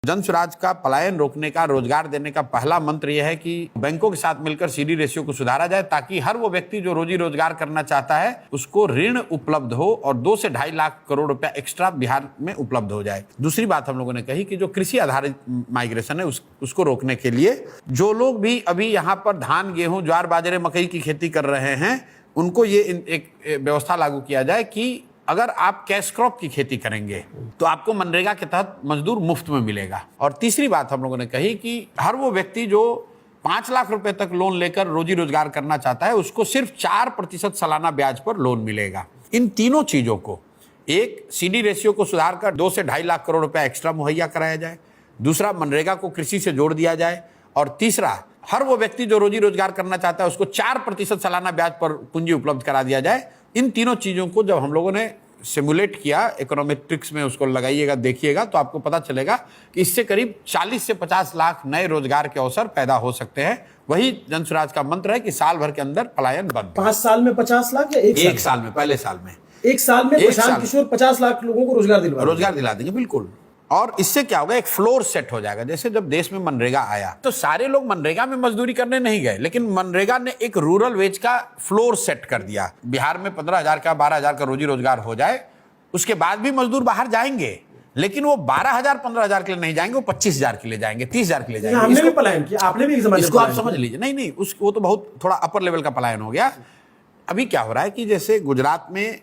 जन स्वराज का पलायन रोकने का, रोजगार देने का पहला मंत्र यह है कि बैंकों के साथ मिलकर सीडी रेशियो को सुधारा जाए ताकि हर वो व्यक्ति जो रोजी रोजगार करना चाहता है उसको ऋण उपलब्ध हो और 2 से 2.5 लाख करोड़ रुपया एक्स्ट्रा बिहार में उपलब्ध हो जाए। दूसरी बात हम लोगों ने कही कि जो कृषि आधारित माइग्रेशन है उसको रोकने के लिए जो लोग भी अभी यहाँ पर धान, गेहूं, ज्वार, बाजरे, मकई की खेती कर रहे हैं उनको ये एक व्यवस्था लागू किया जाए कि अगर आप कैश क्रॉप की खेती करेंगे तो आपको मनरेगा के तहत मजदूर मुफ्त में मिलेगा। और तीसरी बात हम लोगों ने कही कि हर वो व्यक्ति जो 5 लाख रुपए तक लोन लेकर रोजी रोजगार करना चाहता है उसको सिर्फ 4% सालाना ब्याज पर लोन मिलेगा। इन तीनों चीजों को, एक सीडी रेशियो को सुधार कर 2 से 2.5 लाख करोड़ रुपया एक्स्ट्रा मुहैया कराया जाए, दूसरा मनरेगा को कृषि से जोड़ दिया जाए, और तीसरा हर वो व्यक्ति जो रोजी रोजगार करना चाहता है उसको 4% सालाना ब्याज पर पूंजी उपलब्ध करा दिया जाए। इन तीनों चीजों को जब हम लोगों ने सिमुलेट किया, इकोनॉमेट्रिक्स में उसको लगाइएगा, देखिएगा तो आपको पता चलेगा कि इससे करीब 40 से 50 लाख नए रोजगार के अवसर पैदा हो सकते हैं। वही जन स्वराज का मंत्र है कि साल भर के अंदर पलायन बंद। 5 साल में 50 लाख या एक साल में? पहले साल में, एक साल में प्रशांत किशोर 50 लाख लोगों को रोजगार दिला देंगे। बिल्कुल। और इससे क्या होगा, एक फ्लोर सेट हो जाएगा। जैसे जब देश में मनरेगा आया तो सारे लोग मनरेगा में मजदूरी करने नहीं गए, लेकिन मनरेगा ने एक रूरल वेज का फ्लोर सेट कर दिया। बिहार में 15,000 का 12,000 का रोजी रोजगार हो जाए, उसके बाद भी मजदूर बाहर जाएंगे, लेकिन वो 12,000 15,000 के लिए नहीं जाएंगे, वो 25,000 के लिए जाएंगे, 30,000 के लिए जाएंगे। हमने भी पलायन किया, आपने भी इसको आप समझ लीजिए। नहीं, वो तो बहुत थोड़ा अपर लेवल का पलायन हो गया। अभी क्या हो रहा है कि जैसे गुजरात में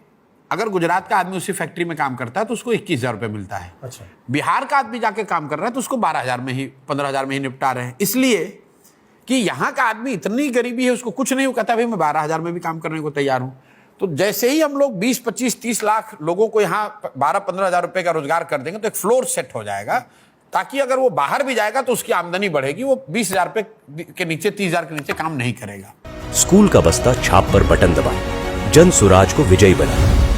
अगर गुजरात का आदमी उसी फैक्ट्री में काम करता है तो उसको 21,000 रुपये मिलता है। अच्छा। बिहार का आदमी जाके काम कर रहा है तो उसको 12,000 में ही, 15,000 में ही निपटा रहे हैं, इसलिए कि यहाँ का आदमी इतनी गरीबी है उसको कुछ नहीं, वो कहता है भाई मैं 12,000 में भी काम करने को तैयार हूँ। तो जैसे ही हम लोग 20, 25, 30 लाख लोगों को यहाँ 12-15,000 रुपए का रोजगार कर देंगे तो एक फ्लोर सेट हो जाएगा, ताकि अगर वो बाहर भी जाएगा तो उसकी आमदनी बढ़ेगी, वो 20,000 रुपए के नीचे, 30,000 के नीचे काम नहीं करेगा। स्कूल का बस्ता छाप पर बटन दबाएं, जन स्वराज को विजयी बनाएं।